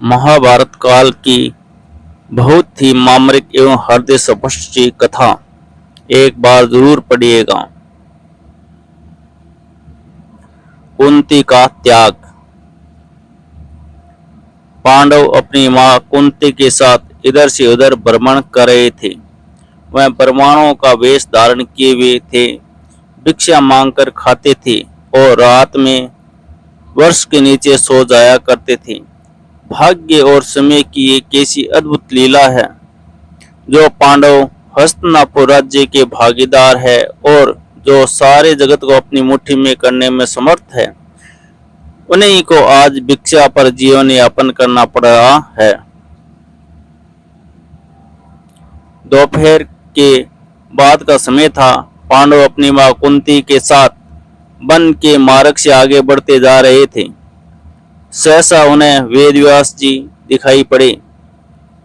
महाभारत काल की बहुत ही मामरिक एवं हृदय स्पर्शी कथा एक बार जरूर पढ़िएगा। कुंती का त्याग। पांडव अपनी मां कुंती के साथ इधर से उधर भ्रमण कर रहे थे। वह ब्राह्मणों का वेश धारण किए हुए थे, भिक्षा मांगकर खाते थे और रात में वर्ष के नीचे सो जाया करते थे। भाग्य और समय की एक कैसी अद्भुत लीला है। जो पांडव हस्तिनापुर राज्य के भागीदार है और जो सारे जगत को अपनी मुट्ठी में करने में समर्थ है, उन्हीं को आज भिक्षा पर जीवन यापन करना पड़ रहा है। दोपहर के बाद का समय था। पांडव अपनी मां कुंती के साथ वन के मार्ग से आगे बढ़ते जा रहे थे। सहसा उन्हें वेदव्यास जी दिखाई पड़े।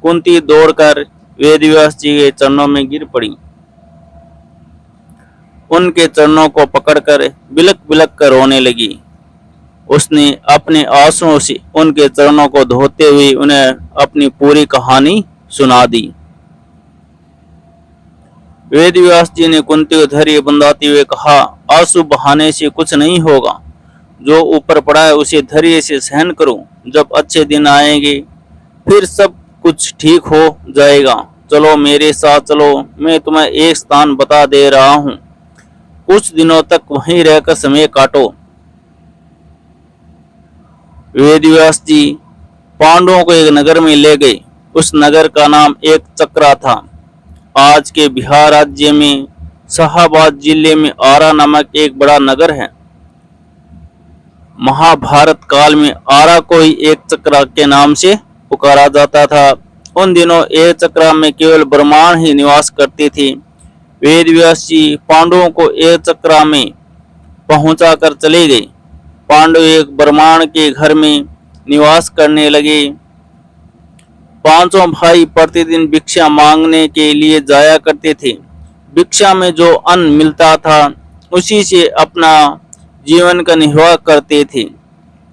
कुंती दौड़कर वेदव्यास जी के चरणों में गिर पड़ी। उनके चरणों को पकड़कर बिलक बिलक कर रोने लगी। उसने अपने आंसुओं से उनके चरणों को धोते हुए उन्हें अपनी पूरी कहानी सुना दी। वेदव्यास जी ने कुंती को धैर्य बंधाते हुए कहा, आंसू बहाने से कुछ नहीं होगा। जो ऊपर पड़ा है उसे धैर्य से सहन करो। जब अच्छे दिन आएंगे फिर सब कुछ ठीक हो जाएगा। चलो मेरे साथ चलो, मैं तुम्हें एक स्थान बता दे रहा हूँ। कुछ दिनों तक वहीं रहकर समय काटो। वेदव्यास जी पांडवों को एक नगर में ले गए। उस नगर का नाम एक चक्रा था। आज के बिहार राज्य में शाहाबाद जिले में आरा नामक एक बड़ा नगर है। महाभारत काल में आरा को ही एक चक्रा के नाम से पुकारा जाता था। उन दिनों एक चक्रा में केवल ब्राह्मण ही निवास करते थे। वेदव्यास जी पांडवों को एक चक्रा में पहुंचा कर चले गए। पांडव एक ब्राह्मण के घर में निवास करने लगे। पांचों भाई प्रतिदिन भिक्षा मांगने के लिए जाया करते थे। भिक्षा में जो अन्न मिलता था उसी से अपना जीवन का निर्वाह करते थे।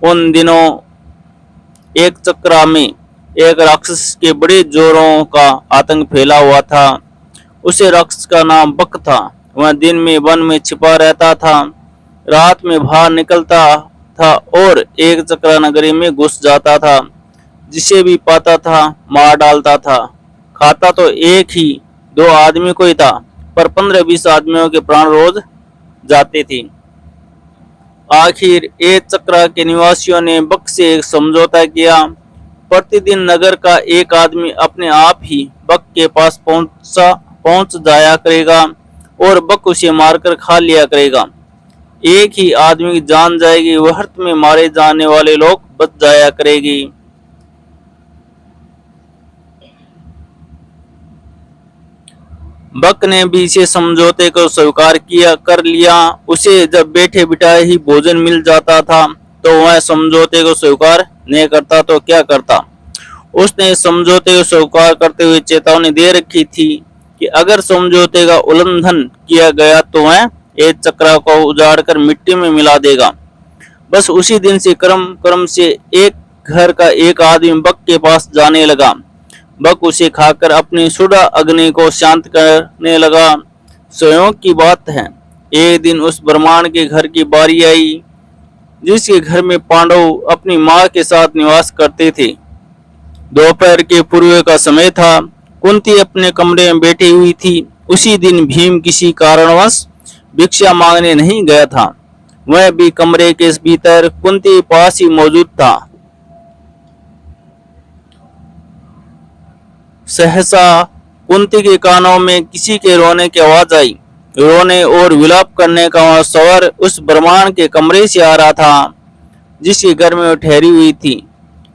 उन दिनों एक चक्रा में एक राक्षस के बड़े जोरों का आतंक फैला हुआ था। उसे राक्षस का नाम बक था। वह दिन में वन में छिपा रहता था, रात में बाहर निकलता था और एक चक्रा नगरी में घुस जाता था। जिसे भी पाता था मार डालता था। खाता तो एक ही दो आदमी को ही था, पर 15-20 आदमियों के प्राण रोज जाते थे। आखिर एक चक्रा के निवासियों ने बक से एक समझौता किया। प्रतिदिन नगर का एक आदमी अपने आप ही बक के पास पहुंच जाया करेगा और बक उसे मारकर खा लिया करेगा। एक ही आदमी की जान जाएगी, व्यर्थ में मारे जाने वाले लोग बच जाया करेगी। बक ने भी इसे समझौते को स्वीकार कर लिया। उसे जब बैठे बिठाए ही भोजन मिल जाता था तो वह समझौते को स्वीकार नहीं करता तो क्या करता। उसने समझौते को स्वीकार करते हुए चेतावनी दे रखी थी कि अगर समझौते का उल्लंघन किया गया तो वह एक चक्रा को उजाड़कर मिट्टी में मिला देगा। बस उसी दिन से क्रम से एक घर का एक आदमी बक के पास जाने लगा। बक उसे खाकर अपनी सुडा अग्नि को शांत करने लगा। संयोग की बात है, एक दिन उस ब्राह्मण के घर की बारी आई जिसके घर में पांडव अपनी मां के साथ निवास करते थे। दोपहर के पूर्व का समय था। कुंती अपने कमरे में बैठी हुई थी। उसी दिन भीम किसी कारणवश भिक्षा मांगने नहीं गया था। वह भी कमरे के भीतर कुंती पास ही मौजूद था। सहसा कुंती के कानों में किसी के रोने की आवाज आई। रोने और विलाप करने का वह स्वर उस ब्राह्मण के कमरे से आ रहा था जिसके घर में वो ठहरी हुई थी।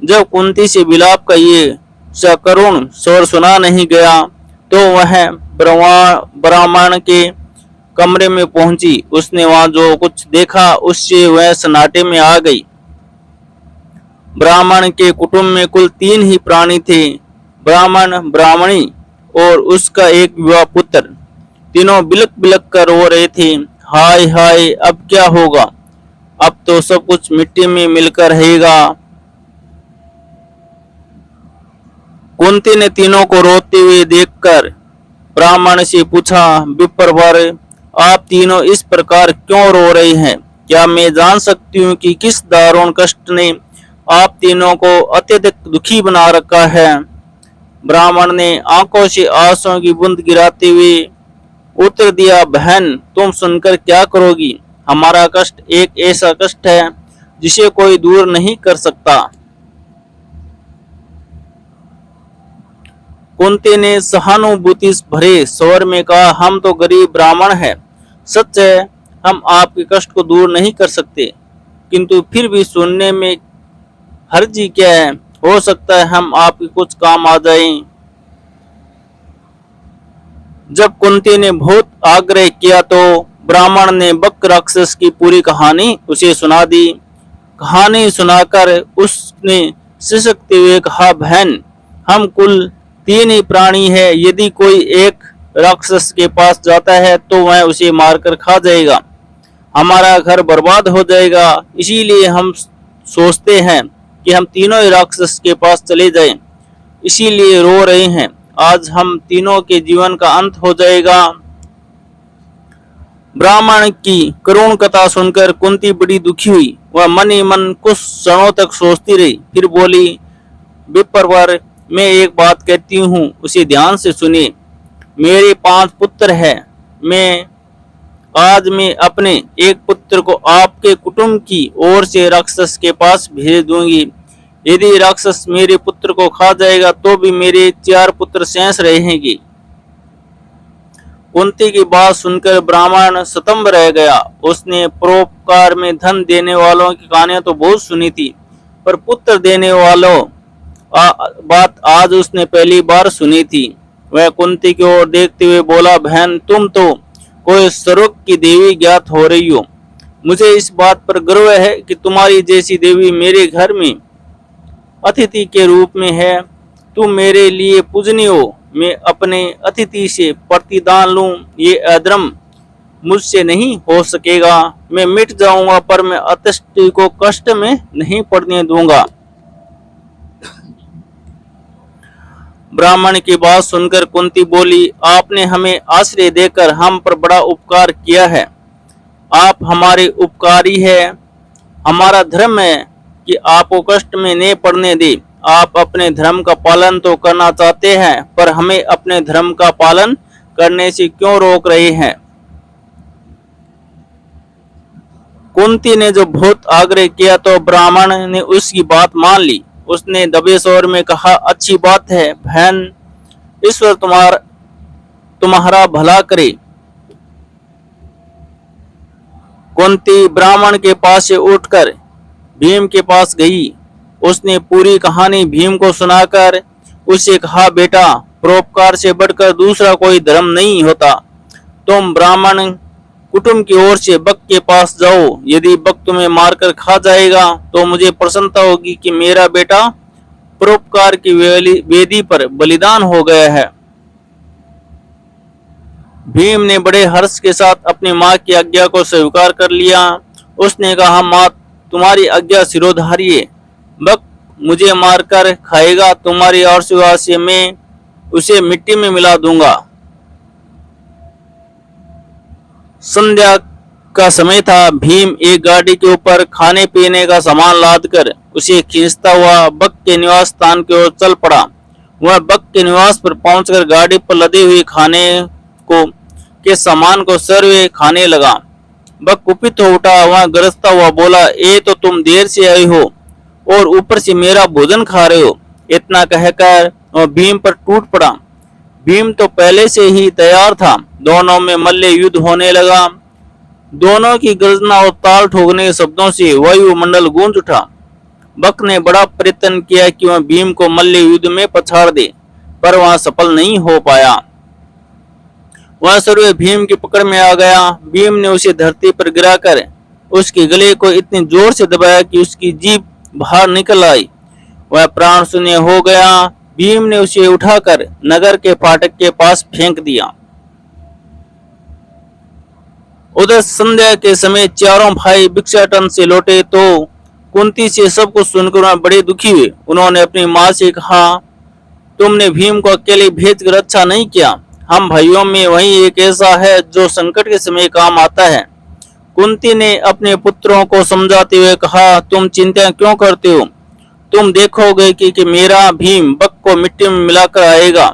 जब कुंती से विलाप का ये सकरुण स्वर सुना नहीं गया तो वह ब्राह्मण के कमरे में पहुंची। उसने वहां जो कुछ देखा उससे वह सन्नाटे में आ गई। ब्राह्मण के कुटुंब में कुल 3 ही प्राणी थे, ब्राह्मण, ब्राह्मणी और उसका एक युवा पुत्र। तीनों बिलक बिलक कर रो रहे थे। हाय हाय, अब क्या होगा? अब तो सब कुछ मिट्टी में मिलकर रहेगा। कुंती ने तीनों को रोते हुए देखकर ब्राह्मण से पूछा, विप्रवर, आप तीनों इस प्रकार क्यों रो रहे हैं? क्या मैं जान सकती हूँ कि किस दारुण कष्ट ने आप तीनों को अत्यधिक दुखी बना रखा है? ब्राह्मण ने आंखों से आंसुओं की बूंद गिराते हुए उत्तर दिया, बहन, तुम सुनकर क्या करोगी? हमारा कष्ट एक ऐसा कष्ट है जिसे कोई दूर नहीं कर सकता। कुंती ने सहानुभूति भरे स्वर में कहा, हम तो गरीब ब्राह्मण हैं। सच है, हम आपके कष्ट को दूर नहीं कर सकते, किंतु फिर भी सुनने में हर्जी क्या है? हो सकता है हम आपके कुछ काम आ जाएं। जब कुंती ने बहुत आग्रह किया तो ब्राह्मण ने बक राक्षस की पूरी कहानी उसे सुना दी। कहानी सुनाकर उसने सिसकते हुए कहा, बहन, हम कुल 3 ही प्राणी है। यदि कोई एक राक्षस के पास जाता है तो वह उसे मारकर खा जाएगा, हमारा घर बर्बाद हो जाएगा। इसीलिए हम सोचते हैं कि हम तीनों ही राक्षस के पास चले जाएं, इसीलिए रो रहे हैं। आज हम तीनों के जीवन का अंत हो जाएगा। ब्राह्मण की करुण कथा सुनकर कुंती बड़ी दुखी हुई। वह मन ही मन कुछ क्षणों तक सोचती रही, फिर बोली, विप्रवर, मैं एक बात कहती हूँ, उसे ध्यान से सुनिए। मेरे 5 पुत्र हैं। आज मैं अपने एक पुत्र को आपके कुटुंब की ओर से राक्षस के पास भेज दूंगी। यदि राक्षस मेरे पुत्र को खा जाएगा तो भी मेरे 4 पुत्र शेष रहेंगे। कुंती की बात सुनकर ब्राह्मण स्तंभ रह गया। उसने परोपकार में धन देने वालों की कहानियां तो बहुत सुनी थी, पर पुत्र देने वालों बात आज उसने पहली बार सुनी थी। वह कुंती की ओर देखते हुए बोला, बहन, तुम तो कोई स्वर्ग की देवी ज्ञात हो रही हो। मुझे इस बात पर गर्व है कि तुम्हारी जैसी देवी मेरे घर में अतिथि के रूप में है। तुम मेरे लिए पूजनीय हो। मैं अपने अतिथि से प्रतिदान लूं, ये अधर्म मुझसे नहीं हो सकेगा। मैं मिट जाऊंगा, पर मैं अतिथि को कष्ट में नहीं पड़ने दूंगा। ब्राह्मण की बात सुनकर कुंती बोली, आपने हमें आश्रय देकर हम पर बड़ा उपकार किया है। आप हमारे उपकारी है। हमारा धर्म है कि आपको कष्ट में नहीं पड़ने दे। आप अपने धर्म का पालन तो करना चाहते हैं, पर हमें अपने धर्म का पालन करने से क्यों रोक रहे हैं? कुंती ने जो बहुत आग्रह किया तो ब्राह्मण ने उसकी बात मान ली। उसने दबे स्वर में कहा, अच्छी बात है बहन, ईश्वर तुम्हारा भला करे। कुंती ब्राह्मण के पास से उठकर भीम के पास गई। उसने पूरी कहानी भीम को सुनाकर उसे कहा, बेटा, परोपकार से बढ़कर दूसरा कोई धर्म नहीं होता। तुम ब्राह्मण कुटुंब की ओर से बक के पास जाओ। यदि बक तुम्हें मारकर खा जाएगा तो मुझे प्रसन्नता होगी कि मेरा बेटा परोपकार की वेदी पर बलिदान हो गया है। भीम ने बड़े हर्ष के साथ अपनी माँ की आज्ञा को स्वीकार कर लिया। उसने कहा, माँ, तुम्हारी आज्ञा सिरोधार्य है। बक मुझे मारकर खाएगा, तुम्हारी आशीर्वाद से मैं उसे मिट्टी में मिला दूंगा। संध्या का समय था। भीम एक गाड़ी के ऊपर खाने पीने का सामान लादकर उसे खींचता हुआ बक के निवास स्थान की ओर चल पड़ा। वह बक के निवास पर पहुंचकर गाड़ी पर लदे हुए खाने के सामान को सर्वे खाने लगा। बक कुपित हो उठा। वह गरजता हुआ बोला, ए तो तुम देर से आए हो और ऊपर से मेरा भोजन खा रहे हो। इतना कहकर वह भीम पर टूट पड़ा। भीम तो पहले से ही तैयार था। दोनों में मल्ल युद्ध होने लगा। दोनों की गर्जना और ताल ठोकने के शब्दों से वायुमंडल गूंज उठा। बक ने बड़ा प्रयत्न किया कि वह भीम को मल्ल युद्ध में पछाड़ दे, पर वह सफल नहीं हो पाया। वह सर्वे भीम की पकड़ में आ गया। भीम ने उसे धरती पर गिराकर उसके गले को इतनी जोर से दबाया कि उसकी जीभ बाहर निकल आई। वह प्राण शून्य हो गया। भीम ने उसे उठाकर नगर के फाटक के पास फेंक दिया। उधर संध्या के समय चारों भाई भिक्षाटन से लौटे तो कुंती से सब कुछ सुनकर वह बड़े दुखी हुए। उन्होंने अपनी माँ से कहा, तुमने भीम को अकेले भेजकर अच्छा नहीं किया। हम भाइयों में वही एक ऐसा है जो संकट के समय काम आता है। कुंती ने अपने पुत्रों को समझाते हुए कहा, तुम चिंता क्यों करते हो? तुम देखोगे कि मेरा भीम बक को मिट्टी में मिलाकर आएगा।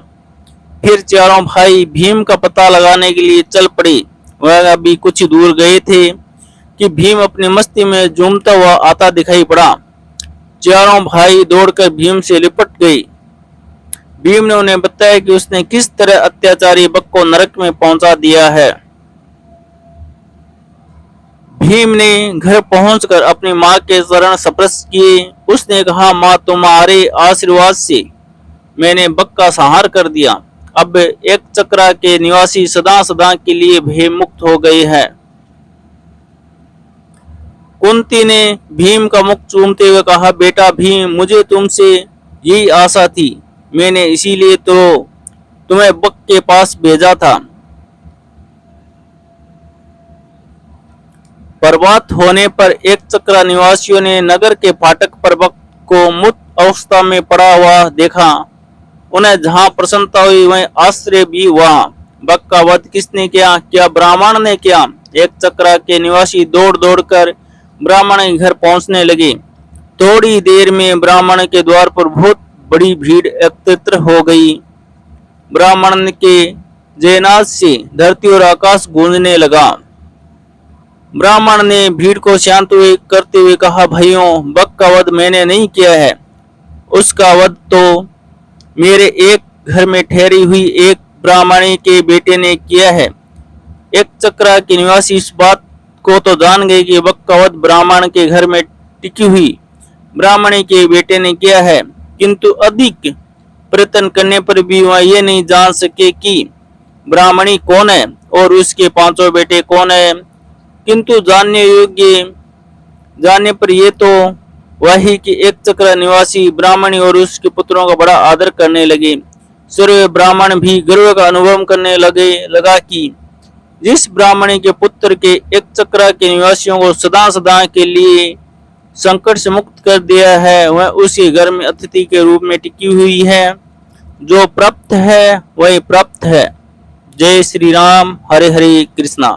फिर चारों भाई भीम का पता लगाने के लिए चल पड़े। वह अभी कुछ दूर गए थे कि भीम अपनी मस्ती में झूमता हुआ आता दिखाई पड़ा। चारों भाई दौड़कर भीम से लिपट गए। भीम ने उन्हें बताया कि उसने किस तरह अत्याचारी बक को नरक में पहुंचा दिया है। भीम ने घर पहुंचकर अपनी मां के चरण स्पर्श किए। उसने कहा, मां, तुम्हारे आशीर्वाद से मैंने बक का संहार कर दिया। अब एक चक्रा के निवासी सदा सदा के लिए भय मुक्त हो गए हैं। कुंती ने भीम का मुख चूमते हुए कहा, बेटा भीम, मुझे तुमसे यही आशा थी। मैंने इसीलिए तो तुम्हें बक के पास भेजा था। प्रभात होने पर एक चक्रा निवासियों ने नगर के फाटक पर बक को मृत अवस्था में पड़ा हुआ देखा। उन्हें जहां प्रसन्नता हुई वहीं आश्चर्य भी हुआ। बक का वध किसने किया? क्या ब्राह्मण ने किया? एक चक्रा के निवासी दौड़ दौड़ कर ब्राह्मण के घर पहुंचने लगे। थोड़ी देर में ब्राह्मण के द्वार पर बहुत बड़ी भीड़ एकत्र हो गई। ब्राह्मण के जयनाद से धरती और आकाश गूंजने लगा। ब्राह्मण ने भीड़ को शांत करते हुए कहा, भाइयों, बक का वध मैंने नहीं किया है। उसका वध तो मेरे एक घर में ठहरी हुई एक ब्राह्मणी के बेटे ने किया है। एक चक्रा के निवासी इस बात को तो जान गए कि बक का वध ब्राह्मण के घर में टिकी हुई ब्राह्मणी के बेटे ने किया है, किंतु अधिक प्रयत्न करने पर भी वह ये नहीं जान सके कि ब्राह्मणी कौन है और उसके पांचों बेटे कौन है। किंतु जानने पर यह तो वही कि एक चक्रा निवासी ब्राह्मणी और उसके पुत्रों का बड़ा आदर करने लगे। सूर्य ब्राह्मण भी गर्व का अनुभव करने लगा कि जिस ब्राह्मणी के पुत्र के एक चक्रा के निवासियों को सदा सदा के लिए संकट से मुक्त कर दिया है, वह उसी घर में अतिथि के रूप में टिकी हुई है। जो प्राप्त है वही प्राप्त है। जय श्री राम। हरे हरे कृष्णा।